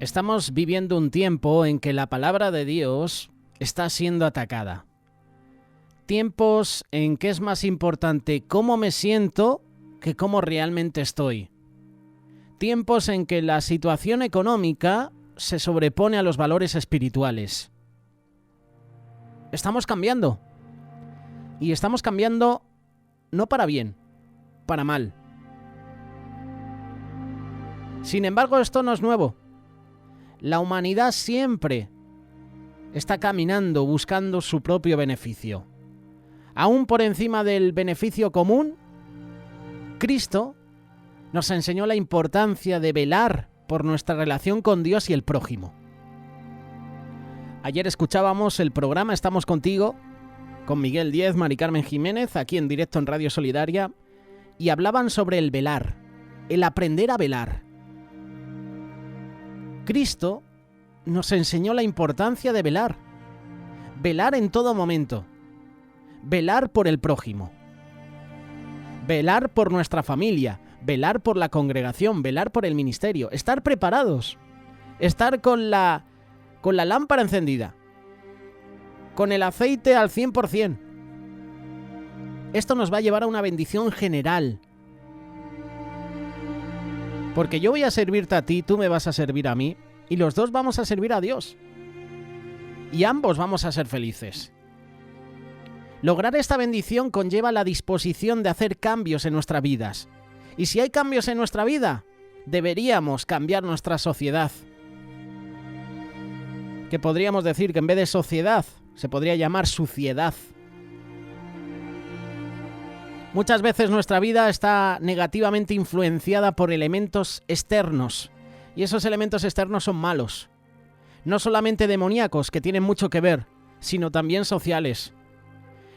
Estamos viviendo un tiempo en que la palabra de Dios está siendo atacada. Tiempos en que es más importante cómo me siento que cómo realmente estoy. Tiempos en que la situación económica se sobrepone a los valores espirituales. Estamos cambiando. Y estamos cambiando no para bien, para mal. Sin embargo, esto no es nuevo. La humanidad siempre está caminando buscando su propio beneficio. Aún por encima del beneficio común, Cristo nos enseñó la importancia de velar por nuestra relación con Dios y el prójimo. Ayer escuchábamos el programa Estamos Contigo, con Miguel Díez, Mari Carmen Jiménez, aquí en directo en Radio Solidaria, y hablaban sobre el velar, el aprender a velar. Cristo nos enseñó la importancia de velar. Velar en todo momento. Velar por el prójimo. Velar por nuestra familia. Velar por la congregación. Velar por el ministerio. Estar preparados. Estar con la lámpara encendida. Con el aceite al 100%. Esto nos va a llevar a una bendición general. Porque yo voy a servirte a ti, tú me vas a servir a mí, y los dos vamos a servir a Dios. Y ambos vamos a ser felices. Lograr esta bendición conlleva la disposición de hacer cambios en nuestras vidas. Y si hay cambios en nuestra vida, deberíamos cambiar nuestra sociedad. Que podríamos decir que en vez de sociedad, se podría llamar suciedad. Muchas veces nuestra vida está negativamente influenciada por elementos externos, y esos elementos externos son malos. No solamente demoníacos, que tienen mucho que ver, sino también sociales.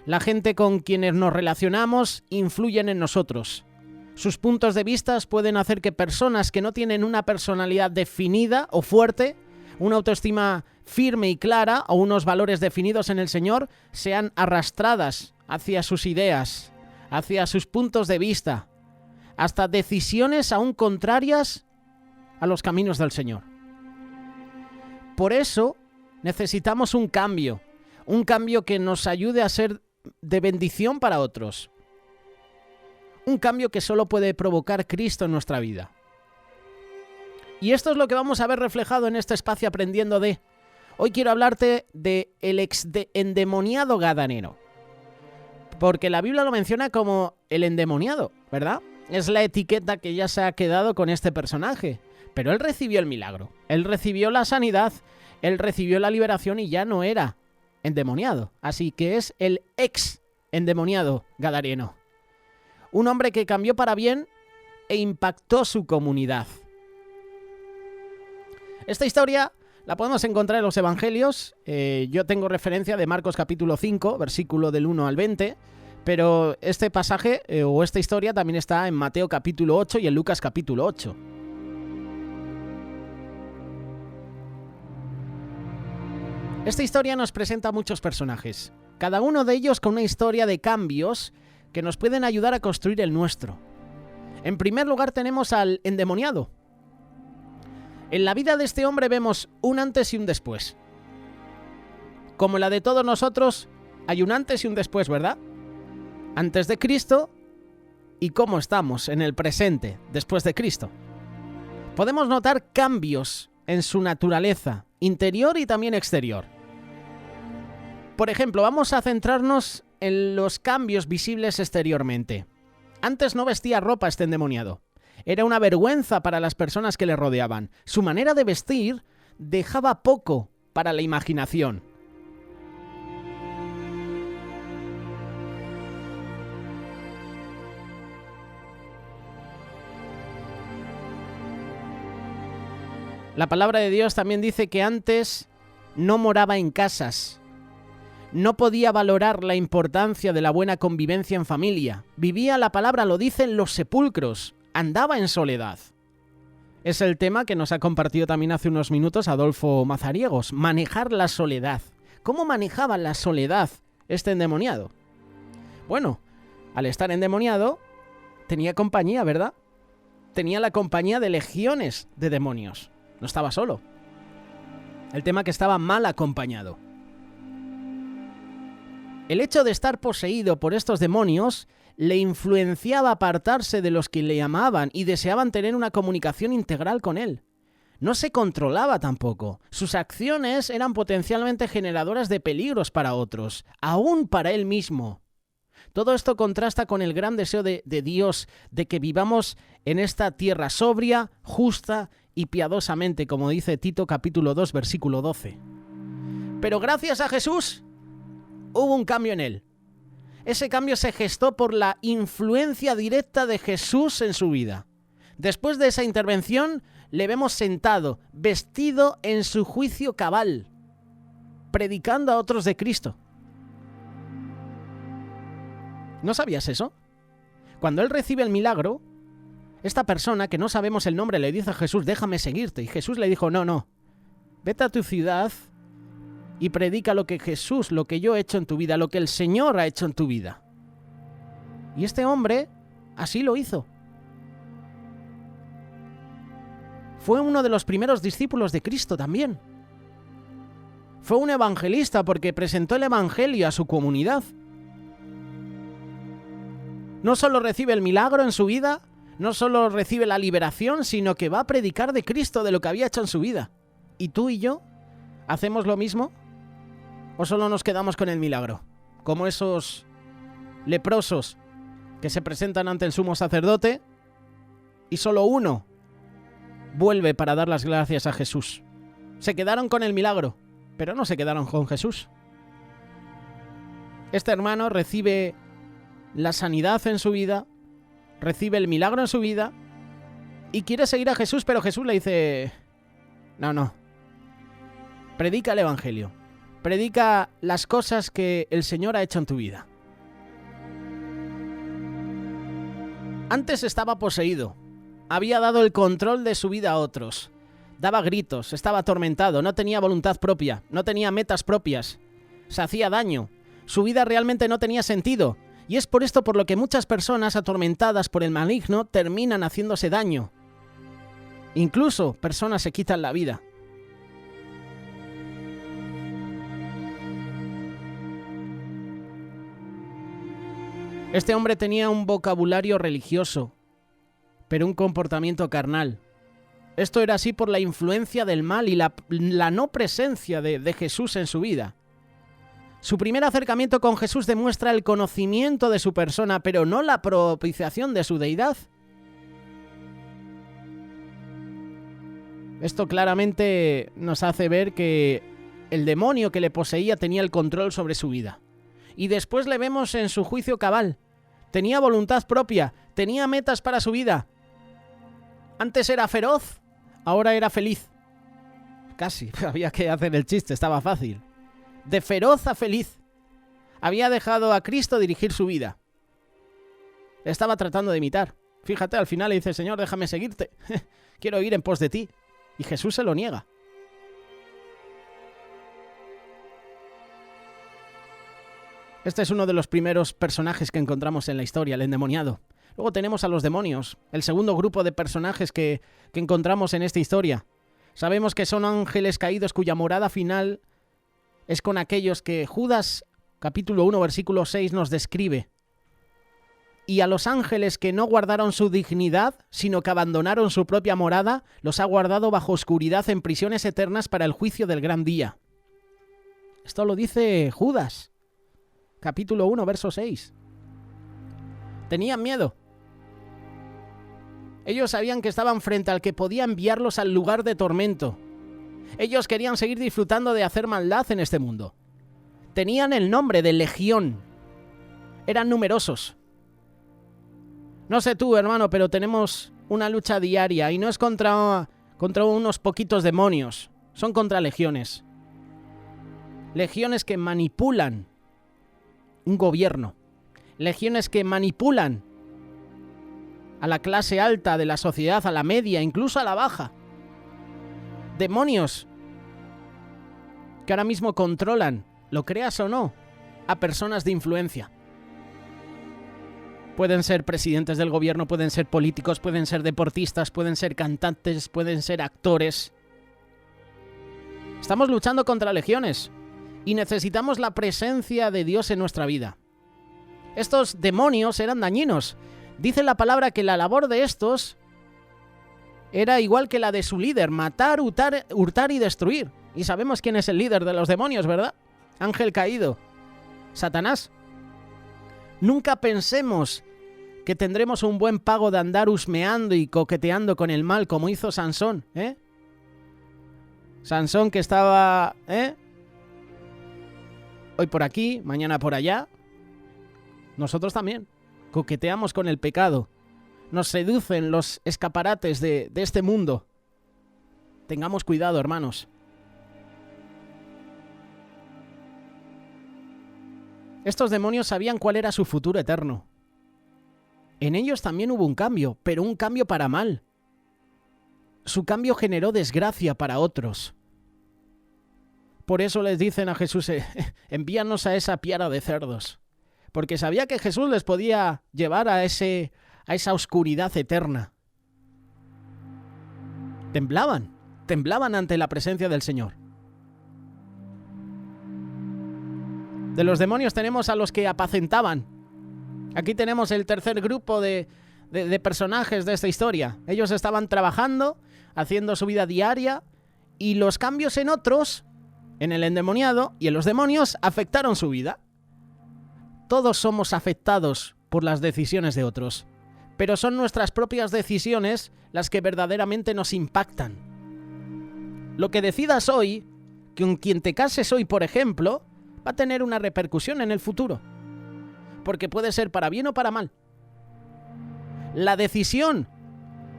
La gente con quienes nos relacionamos influyen en nosotros. Sus puntos de vista pueden hacer que personas que no tienen una personalidad definida o fuerte, una autoestima firme y clara o unos valores definidos en el Señor, sean arrastradas hacia sus ideas, hacia sus puntos de vista, hasta decisiones aún contrarias a los caminos del Señor. Por eso necesitamos un cambio que nos ayude a ser de bendición para otros. Un cambio que solo puede provocar Cristo en nuestra vida. Y esto es lo que vamos a ver reflejado en este espacio Aprendiendo de. Hoy quiero hablarte de el endemoniado gadareno. Porque la Biblia lo menciona como el endemoniado, ¿verdad? Es la etiqueta que ya se ha quedado con este personaje. Pero él recibió el milagro, él recibió la sanidad, él recibió la liberación y ya no era endemoniado. Así que es el ex endemoniado gadareno. Un hombre que cambió para bien e impactó su comunidad. Esta historia la podemos encontrar en los Evangelios. Yo tengo referencia de Marcos capítulo 5, versículo del 1 al 20, pero este pasaje o esta historia también está en Mateo capítulo 8 y en Lucas capítulo 8. Esta historia nos presenta muchos personajes, cada uno de ellos con una historia de cambios que nos pueden ayudar a construir el nuestro. En primer lugar tenemos al endemoniado. En la vida de este hombre vemos un antes y un después. Como la de todos nosotros, hay un antes y un después, ¿verdad? Antes de Cristo y cómo estamos en el presente, después de Cristo. Podemos notar cambios en su naturaleza, interior y también exterior. Por ejemplo, vamos a centrarnos en los cambios visibles exteriormente. Antes no vestía ropa este endemoniado. Era una vergüenza para las personas que le rodeaban. Su manera de vestir dejaba poco para la imaginación. La palabra de Dios también dice que antes no moraba en casas. No podía valorar la importancia de la buena convivencia en familia. Vivía, la palabra lo dice, en los sepulcros. Andaba en soledad. Es el tema que nos ha compartido también hace unos minutos Adolfo Mazariegos. Manejar la soledad. ¿Cómo manejaba la soledad este endemoniado? Bueno, al estar endemoniado, tenía compañía, ¿verdad? Tenía la compañía de legiones de demonios. No estaba solo. El tema que estaba mal acompañado. El hecho de estar poseído por estos demonios le influenciaba a apartarse de los que le amaban y deseaban tener una comunicación integral con él. No se controlaba tampoco. Sus acciones eran potencialmente generadoras de peligros para otros, aún para él mismo. Todo esto contrasta con el gran deseo de Dios de que vivamos en esta tierra sobria, justa y piadosamente, como dice Tito capítulo 2, versículo 12. Pero gracias a Jesús, hubo un cambio en él. Ese cambio se gestó por la influencia directa de Jesús en su vida. Después de esa intervención, le vemos sentado, vestido en su juicio cabal, predicando a otros de Cristo. ¿No sabías eso? Cuando él recibe el milagro, esta persona, que no sabemos el nombre, le dice a Jesús, déjame seguirte. Y Jesús le dijo, no, vete a tu ciudad y predica lo que Jesús, lo que yo he hecho en tu vida, lo que el Señor ha hecho en tu vida. Y este hombre así lo hizo. Fue uno de los primeros discípulos de Cristo también. Fue un evangelista porque presentó el evangelio a su comunidad. No solo recibe el milagro en su vida, no solo recibe la liberación, sino que va a predicar de Cristo, de lo que había hecho en su vida. ¿Y tú y yo hacemos lo mismo? ¿O solo nos quedamos con el milagro? Como esos leprosos que se presentan ante el sumo sacerdote y solo uno vuelve para dar las gracias a Jesús. Se quedaron con el milagro, pero no se quedaron con Jesús. Este hermano recibe la sanidad en su vida, recibe el milagro en su vida y quiere seguir a Jesús, pero Jesús le dice, no, predica el evangelio. Predica las cosas que el Señor ha hecho en tu vida. Antes estaba poseído. Había dado el control de su vida a otros. Daba gritos, estaba atormentado, no tenía voluntad propia, no tenía metas propias. Se hacía daño. Su vida realmente no tenía sentido. Y es por esto por lo que muchas personas atormentadas por el maligno terminan haciéndose daño. Incluso personas se quitan la vida. Este hombre tenía un vocabulario religioso, pero un comportamiento carnal. Esto era así por la influencia del mal y la no presencia de Jesús en su vida. Su primer acercamiento con Jesús demuestra el conocimiento de su persona, pero no la propiciación de su deidad. Esto claramente nos hace ver que el demonio que le poseía tenía el control sobre su vida. Y después le vemos en su juicio cabal. Tenía voluntad propia, tenía metas para su vida. Antes era feroz, ahora era feliz. Casi, había que hacer el chiste, estaba fácil. De feroz a feliz. Había dejado a Cristo dirigir su vida. Estaba tratando de imitar. Fíjate, al final le dice, Señor, déjame seguirte. Quiero ir en pos de ti. Y Jesús se lo niega. Este es uno de los primeros personajes que encontramos en la historia, el endemoniado. Luego tenemos a los demonios, el segundo grupo de personajes que encontramos en esta historia. Sabemos que son ángeles caídos cuya morada final es con aquellos que Judas, capítulo 1, versículo 6, nos describe. Y a los ángeles que no guardaron su dignidad, sino que abandonaron su propia morada, los ha guardado bajo oscuridad en prisiones eternas para el juicio del gran día. Esto lo dice Judas, capítulo 1, verso 6. Tenían miedo. Ellos sabían que estaban frente al que podía enviarlos al lugar de tormento. Ellos querían seguir disfrutando de hacer maldad en este mundo. Tenían el nombre de Legión. Eran numerosos. No sé tú, hermano, pero tenemos una lucha diaria y no es contra unos poquitos demonios. Son contra legiones. Legiones que manipulan un gobierno. Legiones que manipulan a la clase alta de la sociedad, a la media, incluso a la baja. Demonios que ahora mismo controlan, lo creas o no, a personas de influencia. Pueden ser presidentes del gobierno, pueden ser políticos, pueden ser deportistas, pueden ser cantantes, pueden ser actores. Estamos luchando contra legiones y necesitamos la presencia de Dios en nuestra vida. Estos demonios eran dañinos. Dice la palabra que la labor de estos era igual que la de su líder: matar, hurtar y destruir. Y sabemos quién es el líder de los demonios, ¿verdad? Ángel caído, Satanás. Nunca pensemos que tendremos un buen pago de andar husmeando y coqueteando con el mal como hizo Sansón, ¿eh? Sansón, que estaba, hoy por aquí, mañana por allá. Nosotros también coqueteamos con el pecado. Nos seducen los escaparates de este mundo. Tengamos cuidado, hermanos. Estos demonios sabían cuál era su futuro eterno. En ellos también hubo un cambio, pero un cambio para mal. Su cambio generó desgracia para otros. Por eso les dicen a Jesús: envíanos a esa piara de cerdos. Porque sabía que Jesús les podía llevar a esa oscuridad eterna. Temblaban ante la presencia del Señor. De los demonios tenemos a los que apacentaban. Aquí tenemos el tercer grupo de personajes de esta historia. Ellos estaban trabajando, haciendo su vida diaria, y los cambios en otros, en el endemoniado y en los demonios, afectaron su vida. Todos somos afectados por las decisiones de otros, pero son nuestras propias decisiones las que verdaderamente nos impactan. Lo que decidas hoy, con quien te cases hoy, por ejemplo, va a tener una repercusión en el futuro, porque puede ser para bien o para mal. La decisión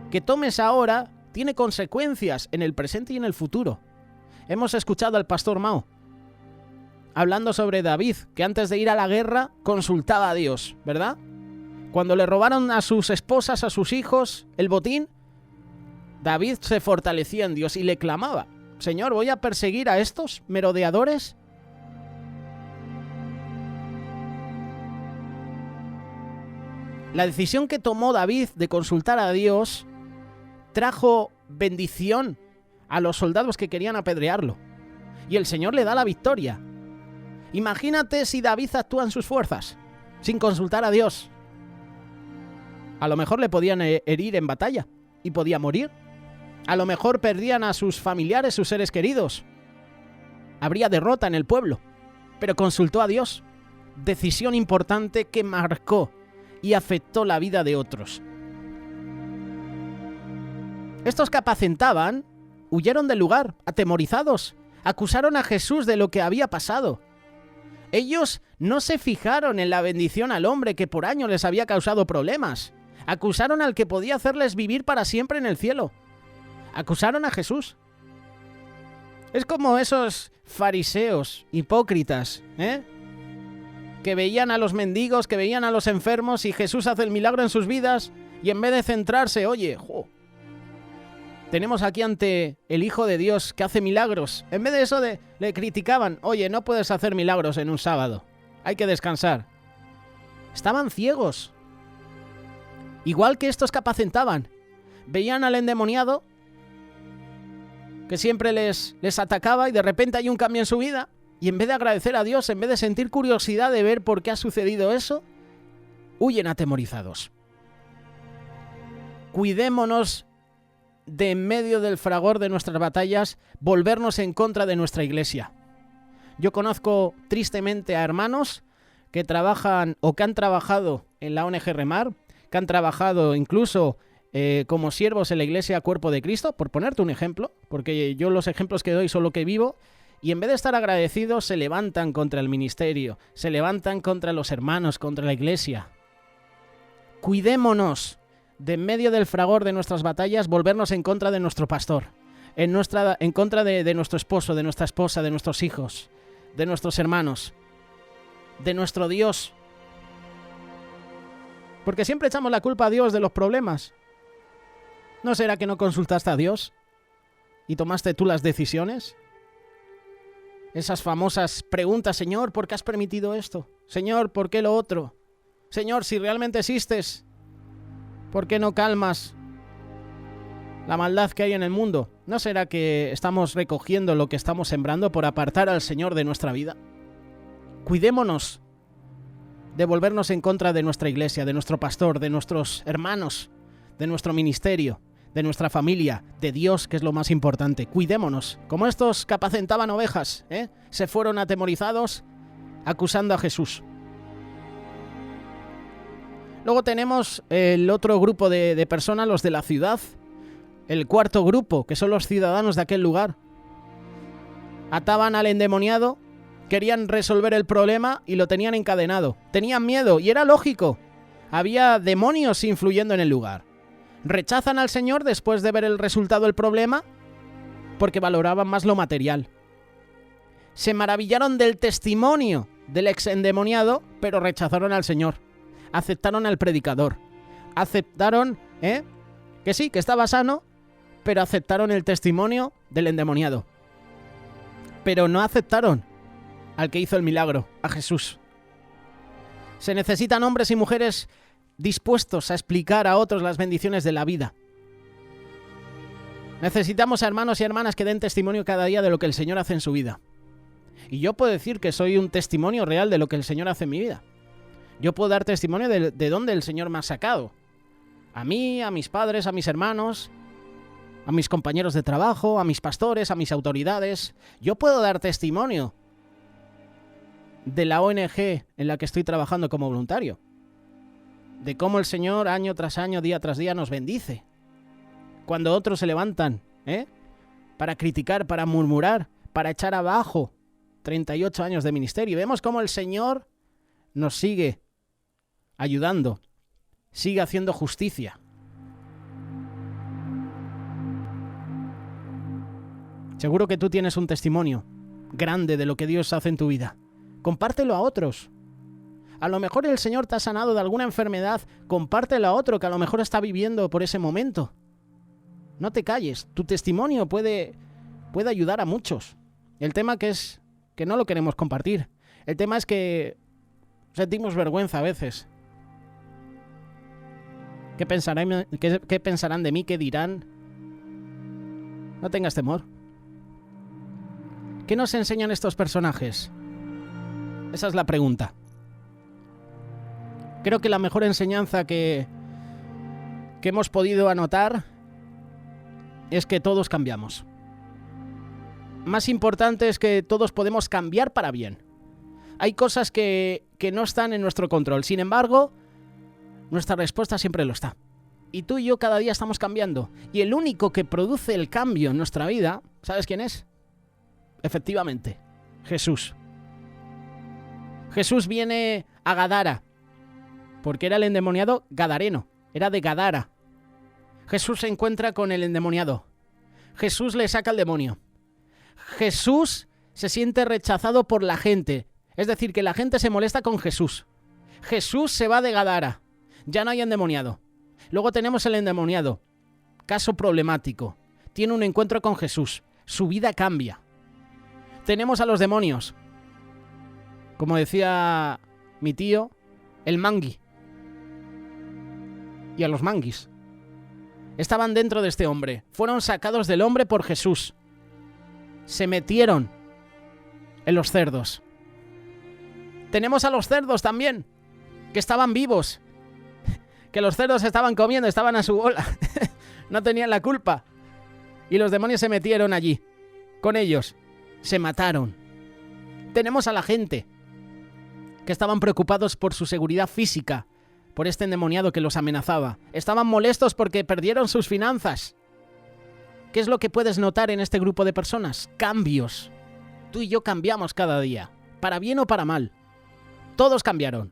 que tomes ahora tiene consecuencias en el presente y en el futuro. Hemos escuchado al pastor Mao hablando sobre David, que antes de ir a la guerra consultaba a Dios, ¿verdad? Cuando le robaron a sus esposas, a sus hijos, el botín, David se fortalecía en Dios y le clamaba: Señor, ¿voy a perseguir a estos merodeadores? La decisión que tomó David de consultar a Dios trajo bendición a los soldados que querían apedrearlo. Y el Señor le da la victoria. Imagínate si David actúa en sus fuerzas, sin consultar a Dios. A lo mejor le podían herir en batalla y podía morir. A lo mejor perdían a sus familiares, sus seres queridos. Habría derrota en el pueblo. Pero consultó a Dios. Decisión importante que marcó y afectó la vida de otros. Estos que apacentaban huyeron del lugar, atemorizados. Acusaron a Jesús de lo que había pasado. Ellos no se fijaron en la bendición al hombre que por años les había causado problemas. Acusaron al que podía hacerles vivir para siempre en el cielo. Acusaron a Jesús. Es como esos fariseos hipócritas, que veían a los mendigos, que veían a los enfermos, y Jesús hace el milagro en sus vidas, y en vez de centrarse, tenemos aquí ante el Hijo de Dios que hace milagros. En vez de eso le criticaban: oye, no puedes hacer milagros en un sábado, hay que descansar. Estaban ciegos. Igual que estos que apacentaban. Veían al endemoniado que siempre les atacaba, y de repente hay un cambio en su vida, y en vez de agradecer a Dios, en vez de sentir curiosidad de ver por qué ha sucedido eso, huyen atemorizados. Cuidémonos de, en medio del fragor de nuestras batallas, volvernos en contra de nuestra iglesia. Yo conozco tristemente a hermanos que trabajan o que han trabajado en la ONG Remar, que han trabajado incluso como siervos en la iglesia Cuerpo de Cristo, por ponerte un ejemplo, porque yo los ejemplos que doy son lo que vivo, y en vez de estar agradecidos se levantan contra el ministerio, se levantan contra los hermanos, contra la iglesia. Cuidémonos de, en medio del fragor de nuestras batallas, volvernos en contra de nuestro pastor, en contra de nuestro esposo, de nuestra esposa, de nuestros hijos, de nuestros hermanos, de nuestro Dios. Porque siempre echamos la culpa a Dios de los problemas. ¿No será que no consultaste a Dios y tomaste tú las decisiones? Esas famosas preguntas: Señor, ¿por qué has permitido esto? Señor, ¿por qué lo otro? Señor, si realmente existes, ¿por qué no calmas la maldad que hay en el mundo? ¿No será que estamos recogiendo lo que estamos sembrando por apartar al Señor de nuestra vida? Cuidémonos de volvernos en contra de nuestra iglesia, de nuestro pastor, de nuestros hermanos, de nuestro ministerio, de nuestra familia, de Dios, que es lo más importante. Cuidémonos. Como estos que apacentaban ovejas, se fueron atemorizados acusando a Jesús. Luego tenemos el otro grupo de personas, los de la ciudad. El cuarto grupo, que son los ciudadanos de aquel lugar. Ataban al endemoniado, querían resolver el problema y lo tenían encadenado. Tenían miedo y era lógico. Había demonios influyendo en el lugar. Rechazan al Señor después de ver el resultado del problema porque valoraban más lo material. Se maravillaron del testimonio del ex endemoniado, pero rechazaron al Señor. Aceptaron al predicador. Aceptaron, que sí, que estaba sano, pero aceptaron el testimonio del endemoniado. Pero no aceptaron al que hizo el milagro, a Jesús. Se necesitan hombres y mujeres dispuestos a explicar a otros las bendiciones de la vida. Necesitamos a hermanos y hermanas que den testimonio cada día de lo que el Señor hace en su vida. Y yo puedo decir que soy un testimonio real de lo que el Señor hace en mi vida. Yo puedo dar testimonio de dónde el Señor me ha sacado. A mí, a mis padres, a mis hermanos, a mis compañeros de trabajo, a mis pastores, a mis autoridades. Yo puedo dar testimonio de la ONG en la que estoy trabajando como voluntario. De cómo el Señor año tras año, día tras día nos bendice. Cuando otros se levantan, para criticar, para murmurar, para echar abajo 38 años de ministerio. Vemos cómo el Señor nos sigue ayudando, sigue haciendo justicia. Seguro que tú tienes un testimonio grande de lo que Dios hace en tu vida. Compártelo a otros. A lo mejor el Señor te ha sanado de alguna enfermedad, compártelo a otro que a lo mejor está viviendo por ese momento. No te calles, tu testimonio puede ayudar a muchos. El tema es que no lo queremos compartir. El tema es que sentimos vergüenza a veces. ¿Qué pensarán de mí? ¿Qué dirán? No tengas temor. ¿Qué nos enseñan estos personajes? Esa es la pregunta. Creo que la mejor enseñanza que hemos podido anotar es que todos cambiamos. Más importante es que todos podemos cambiar para bien. Hay cosas que no están en nuestro control. Sin embargo, nuestra respuesta siempre lo está. Y tú y yo cada día estamos cambiando. Y el único que produce el cambio en nuestra vida, ¿sabes quién es? Efectivamente, Jesús. Jesús viene a Gadara, porque era el endemoniado gadareno, era de Gadara. Jesús se encuentra con el endemoniado. Jesús le saca el demonio. Jesús se siente rechazado por la gente. Es decir, que la gente se molesta con Jesús. Jesús se va de Gadara. Ya no hay endemoniado. Luego tenemos el endemoniado. Caso problemático. Tiene un encuentro con Jesús. Su vida cambia. Tenemos a los demonios. Como decía mi tío, el mangui. Y a los manguis. Estaban dentro de este hombre. Fueron sacados del hombre por Jesús. Se metieron en los cerdos. Tenemos a los cerdos también, que estaban vivos. Que los cerdos estaban comiendo, estaban a su bola. No tenían la culpa. Y los demonios se metieron allí. Con ellos. Se mataron. Tenemos a la gente, que estaban preocupados por su seguridad física, por este endemoniado que los amenazaba. Estaban molestos porque perdieron sus finanzas. ¿Qué es lo que puedes notar en este grupo de personas? Cambios. Tú y yo cambiamos cada día, para bien o para mal. Todos cambiaron.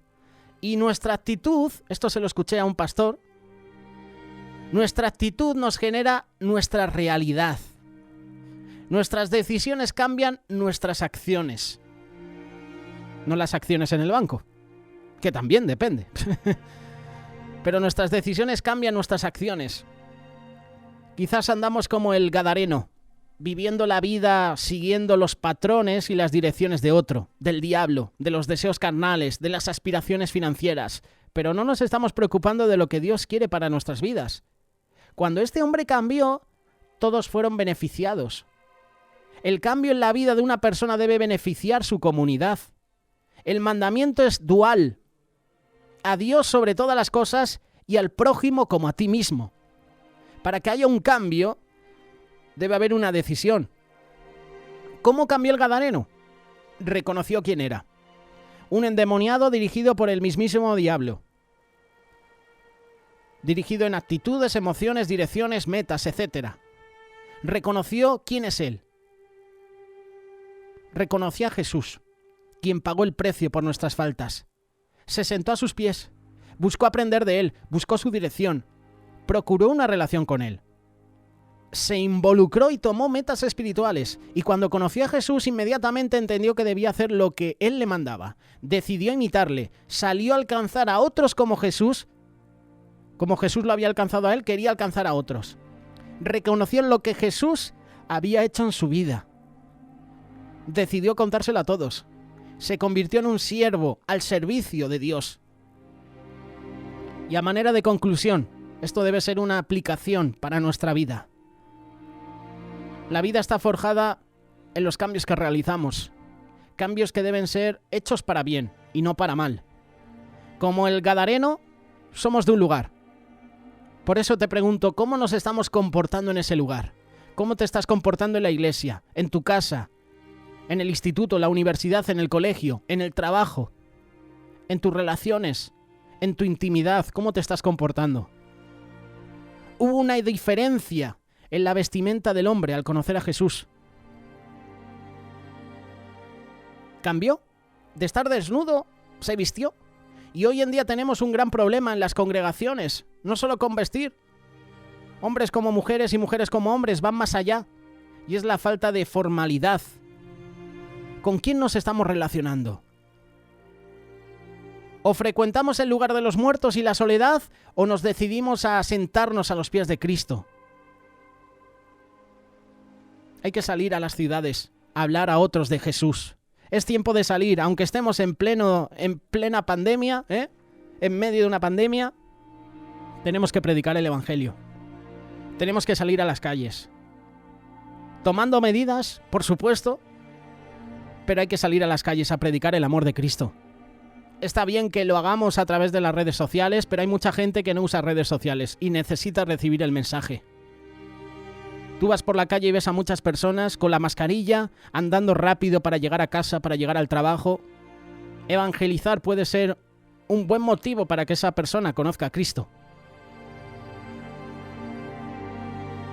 Y nuestra actitud, esto se lo escuché a un pastor, nuestra actitud nos genera nuestra realidad. Nuestras decisiones cambian nuestras acciones. No las acciones en el banco, que también depende. Pero nuestras decisiones cambian nuestras acciones. Quizás andamos como el gadareno, viviendo la vida siguiendo los patrones y las direcciones de otro, del diablo, de los deseos carnales, de las aspiraciones financieras, pero no nos estamos preocupando de lo que Dios quiere para nuestras vidas. Cuando este hombre cambió, todos fueron beneficiados. El cambio en la vida de una persona debe beneficiar su comunidad. El mandamiento es dual. A Dios sobre todas las cosas y al prójimo como a ti mismo. Para que haya un cambio, debe haber una decisión. ¿Cómo cambió el gadareno? Reconoció quién era. Un endemoniado dirigido por el mismísimo diablo. Dirigido en actitudes, emociones, direcciones, metas, etc. Reconoció quién es él. Reconoció a Jesús, quien pagó el precio por nuestras faltas. Se sentó a sus pies, buscó aprender de él, buscó su dirección, procuró una relación con él. Se involucró y tomó metas espirituales, y cuando conoció a Jesús inmediatamente entendió que debía hacer lo que él le mandaba. Decidió imitarle, salió a alcanzar a otros como Jesús lo había alcanzado a él, quería alcanzar a otros. Reconoció lo que Jesús había hecho en su vida. Decidió contárselo a todos. Se convirtió en un siervo al servicio de Dios. Y a manera de conclusión, esto debe ser una aplicación para nuestra vida. La vida está forjada en los cambios que realizamos. Cambios que deben ser hechos para bien y no para mal. Como el gadareno, somos de un lugar. Por eso te pregunto, ¿cómo nos estamos comportando en ese lugar? ¿Cómo te estás comportando en la iglesia, en tu casa, en el instituto, en la universidad, en el colegio, en el trabajo, en tus relaciones, en tu intimidad? ¿Cómo te estás comportando? Hubo una diferencia en la vestimenta del hombre al conocer a Jesús. Cambió. De estar desnudo, se vistió. Y hoy en día tenemos un gran problema en las congregaciones, no solo con vestir. Hombres como mujeres y mujeres como hombres van más allá. Y es la falta de formalidad. ¿Con quién nos estamos relacionando? ¿O frecuentamos el lugar de los muertos y la soledad, o nos decidimos a sentarnos a los pies de Cristo? Hay que salir a las ciudades, a hablar a otros de Jesús. Es tiempo de salir, aunque estemos en plena pandemia, en medio de una pandemia, tenemos que predicar el Evangelio. Tenemos que salir a las calles. Tomando medidas, por supuesto, pero hay que salir a las calles a predicar el amor de Cristo. Está bien que lo hagamos a través de las redes sociales, pero hay mucha gente que no usa redes sociales y necesita recibir el mensaje. Tú vas por la calle y ves a muchas personas con la mascarilla, andando rápido para llegar a casa, para llegar al trabajo. Evangelizar puede ser un buen motivo para que esa persona conozca a Cristo.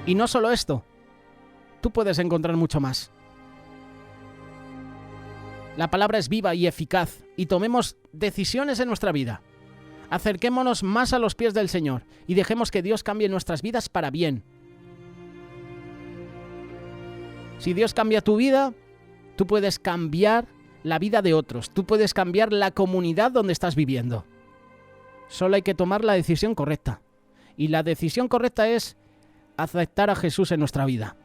Y no solo esto, tú puedes encontrar mucho más. La palabra es viva y eficaz, y tomemos decisiones en nuestra vida. Acerquémonos más a los pies del Señor y dejemos que Dios cambie nuestras vidas para bien. Si Dios cambia tu vida, tú puedes cambiar la vida de otros, tú puedes cambiar la comunidad donde estás viviendo. Solo hay que tomar la decisión correcta. Y la decisión correcta es aceptar a Jesús en nuestra vida.